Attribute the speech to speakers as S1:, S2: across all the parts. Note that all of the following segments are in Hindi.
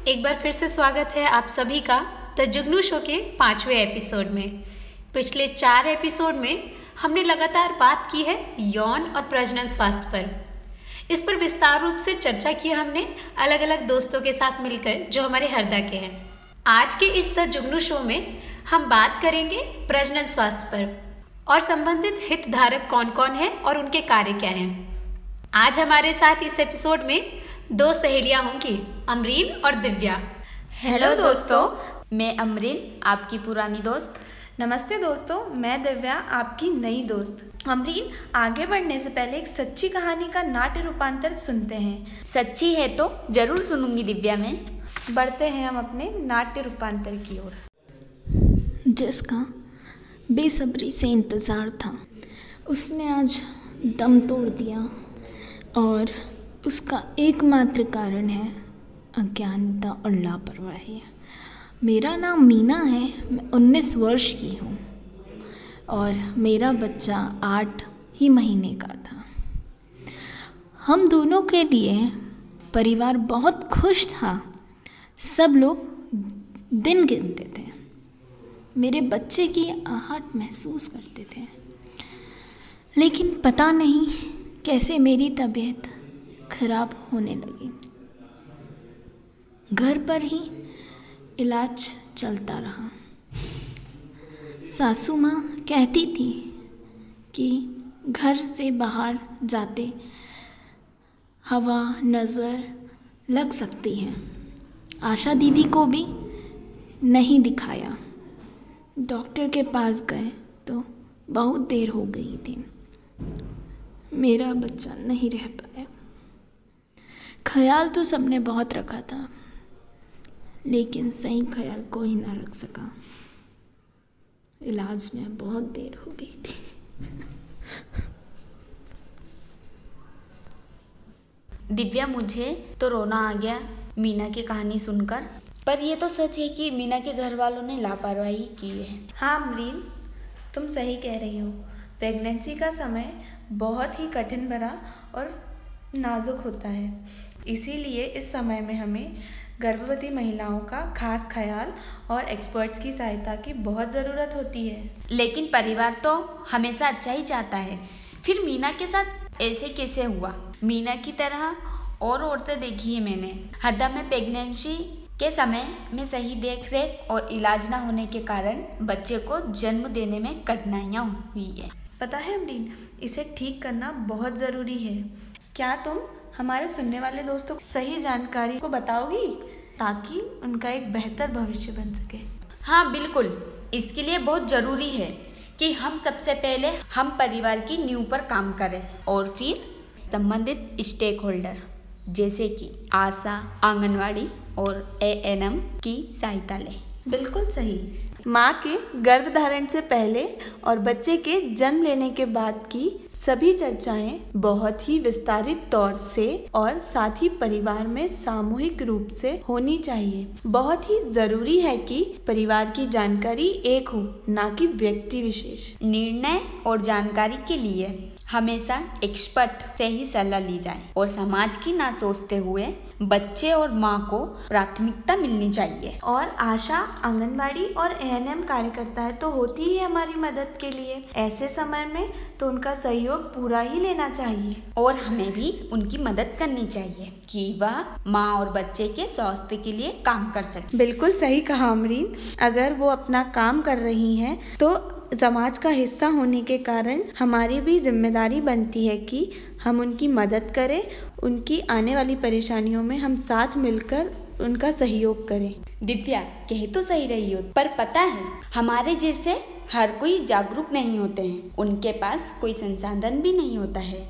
S1: एक बार फिर से स्वागत है आप सभी का द जुगनू शो के 5वें एपिसोड में। पिछले 4 एपिसोड में हमने लगातार बात की है यौन और प्रजनन स्वास्थ्य पर। इस पर विस्तार रूप से चर्चा की हमने अलग अलग दोस्तों के साथ मिलकर जो हमारे हरदा के हैं। आज के इस द जुगनू शो में हम बात करेंगे प्रजनन स्वास्थ्य पर और संबंधित हितधारक कौन कौन है और उनके कार्य क्या हैं। आज हमारे साथ इस एपिसोड में 2 सहेलियां होंगी, अमरीन और दिव्या।
S2: हेलो दोस्तों, मैं अमरीन, आपकी पुरानी दोस्त।
S3: नमस्ते दोस्तों, मैं दिव्या, आपकी नई दोस्त। अमरीन, आगे बढ़ने से पहले एक सच्ची कहानी का नाट्य रूपांतर सुनते हैं।
S2: सच्ची है तो जरूर सुनूंगी दिव्या। मैं
S3: बढ़ते हैं हम अपने नाट्य रूपांतर की ओर।
S4: जिसका बेसब्री से इंतजार था, उसने आज दम तोड़ दिया और उसका एकमात्र कारण है अज्ञानता और लापरवाही। मेरा नाम मीना है, मैं 19 वर्ष की हूँ और मेरा बच्चा 8 ही महीने का था। हम दोनों के लिए परिवार बहुत खुश था। सब लोग दिन गिनते थे, मेरे बच्चे की आहट महसूस करते थे। लेकिन पता नहीं कैसे मेरी तबीयत खराब होने लगी। घर पर ही इलाज चलता रहा। सासू माँ कहती थी कि घर से बाहर जाते हवा नज़र लग सकती है। आशा दीदी को भी नहीं दिखाया। डॉक्टर के पास गए तो बहुत देर हो गई थी। मेरा बच्चा नहीं रह पाया। ख्याल तो सबने बहुत रखा था, लेकिन सही ख्याल कोई ना रख सका। इलाज में बहुत देर हो गई थी।
S2: दिव्या, मुझे तो रोना आ गया मीना की कहानी सुनकर। पर ये तो सच है कि मीना के घर वालों ने लापरवाही की है।
S3: हाँ अमरीन, तुम सही कह रही हो। प्रेगनेंसी का समय बहुत ही कठिन भरा और नाजुक होता है। इसीलिए इस समय में हमें गर्भवती महिलाओं का खास ख्याल और एक्सपर्ट्स की सहायता की बहुत ज़रूरत होती है।
S2: लेकिन परिवार तो हमेशा अच्छा ही चाहता है। फिर मीना के साथ ऐसे कैसे हुआ? मीना की तरह और औरतें देखी है मैंने। हरदा में प्रेगनेंसी के समय में सही देख रेख और इलाज न होने के कारण बच्चे को जन्म देने में कठिनाइयाँ हुई है।
S3: पता है अमरीन, इसे ठीक करना बहुत ज़रूरी है। क्या तुम हमारे सुनने वाले दोस्तों को सही जानकारी को बताओगी ताकि उनका एक बेहतर भविष्य बन सके?
S2: हाँ बिल्कुल, इसके लिए बहुत ज़रूरी है कि हम सबसे पहले हम परिवार की नींव पर काम करें और फिर संबंधित स्टेक होल्डर जैसे कि आशा, आंगनवाड़ी और एएनएम की सहायता लें।
S3: बिल्कुल सही। माँ के गर्भधारण से पहले और बच्चे के जन्म लेने के बाद की सभी चर्चाएं बहुत ही विस्तारित तौर से और साथ ही परिवार में सामूहिक रूप से होनी चाहिए। बहुत ही जरूरी है कि परिवार की जानकारी एक हो, ना कि व्यक्ति विशेष।
S2: निर्णय और जानकारी के लिए हमेशा एक्सपर्ट से ही सलाह ली जाए और समाज की ना सोचते हुए बच्चे और माँ को प्राथमिकता मिलनी चाहिए।
S3: और आशा, आंगनबाड़ी और एएनएम कार्यकर्ताएं तो होती ही हमारी मदद के लिए। ऐसे समय में तो उनका सहयोग पूरा ही लेना चाहिए
S2: और हमें भी उनकी मदद करनी चाहिए कि वह माँ और बच्चे के स्वास्थ्य के लिए काम कर सके।
S3: बिल्कुल सही कहा अमरीन। अगर वो अपना काम कर रही हैं तो समाज का हिस्सा होने के कारण हमारी भी जिम्मेदारी बनती है कि हम उनकी मदद करें, उनकी आने वाली परेशानियों में हम साथ मिलकर उनका सहयोग करें।
S2: दिव्या, कह तो सही रही हो, पर पता है हमारे जैसे हर कोई जागरूक नहीं होते हैं। उनके पास कोई संसाधन भी नहीं होता है।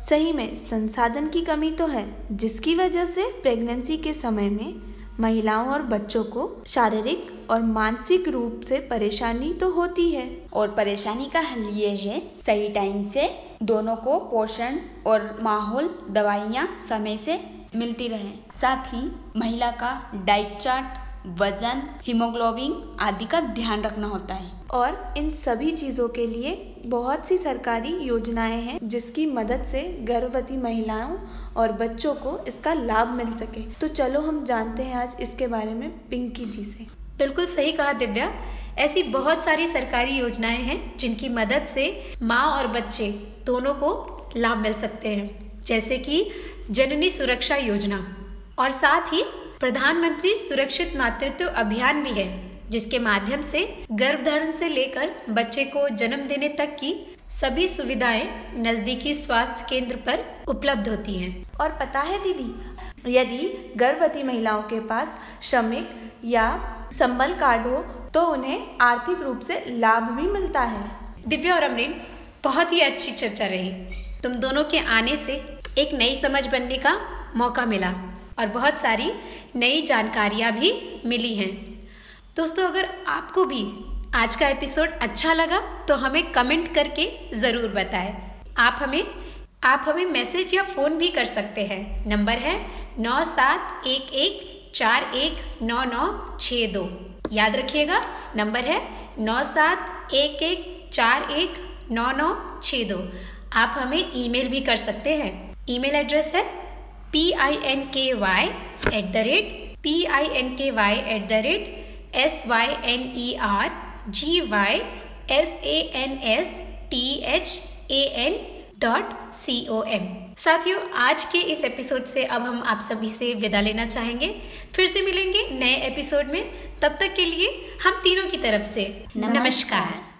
S3: सही में संसाधन की कमी तो है, जिसकी वजह से प्रेगनेंसी के समय में महिलाओं और बच्चों को शारीरिक और मानसिक रूप से परेशानी तो होती है।
S2: और परेशानी का हल ये है सही टाइम से दोनों को पोषण और माहौल, दवाइयाँ समय से मिलती रहे। साथ ही महिला का डाइट चार्ट वजन, हीमोग्लोबिन आदि का ध्यान रखना होता है।
S3: और इन सभी चीज़ों के लिए बहुत सी सरकारी योजनाएं हैं जिसकी मदद से गर्भवती महिलाओं और बच्चों को इसका लाभ मिल सके। तो चलो हम जानते हैं आज इसके बारे में पिंकी जी से।
S1: बिल्कुल सही कहा दिव्या। ऐसी बहुत सारी सरकारी योजनाएं हैं जिनकी मदद से माँ और बच्चे दोनों को लाभ मिल सकते हैं, जैसे कि जननी सुरक्षा योजना और साथ ही प्रधानमंत्री सुरक्षित मातृत्व अभियान भी है, जिसके माध्यम से गर्भधारण से लेकर बच्चे को जन्म देने तक की सभी सुविधाएं नजदीकी स्वास्थ्य केंद्र पर उपलब्ध होती हैं।
S3: और पता है दीदी, यदि गर्भवती महिलाओं के पास श्रमिक या संबल कार्ड हो तो उन्हें आर्थिक रूप से लाभ भी मिलता है।
S1: दिव्या और अमरीन, बहुत ही अच्छी चर्चा रही। तुम दोनों के आने से एक नई समझ बनने का मौका मिला और बहुत सारी नई जानकारियां भी मिली हैं। दोस्तों, अगर आपको भी आज का एपिसोड अच्छा लगा तो हमें कमेंट करके ज़रूर बताएं। आप हमें मैसेज या फ़ोन भी कर सकते हैं। नंबर है 9711419962। याद रखिएगा, नंबर है 9711419962। आप हमें ईमेल भी कर सकते हैं। ईमेल एड्रेस है pinkyvansanyersansthan.com। साथियों, आज के इस एपिसोड से अब हम आप सभी से विदा लेना चाहेंगे। फिर से मिलेंगे नए एपिसोड में। तब तक के लिए हम तीनों की तरफ से नमस्कार।